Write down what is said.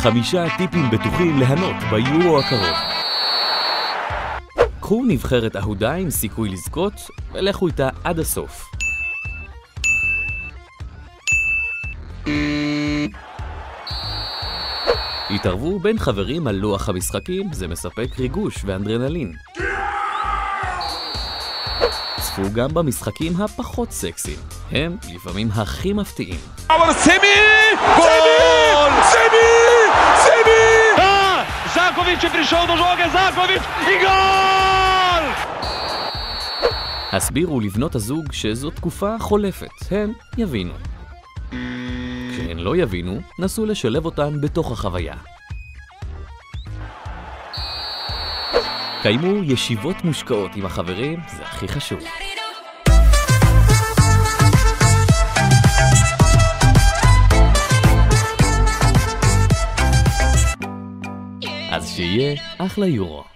5 טיפים בטוחים ליהנות ביורו הקרוב. קחו נבחרת אהודה עם סיכוי לזכות ולכו איתה עד הסוף. התערבו בין חברים על לוח המשחקים, זה מספק ריגוש ואנדרנלין. צפו גם במשחקים הפחות סקסיים, הם לפעמים הכי מפתיעים. Zaković je prišao do žoge, Zaković i gol! הסבירו לבנות הזוג שזו תקופה חולפת, הם יבינו. כשהן לא יבינו, נסו לשלב אותן בתוך החוויה. קיימו ישיבות מושקעות עם החברים, זה הכי חשוב. אז שיהיה אחלה יורו.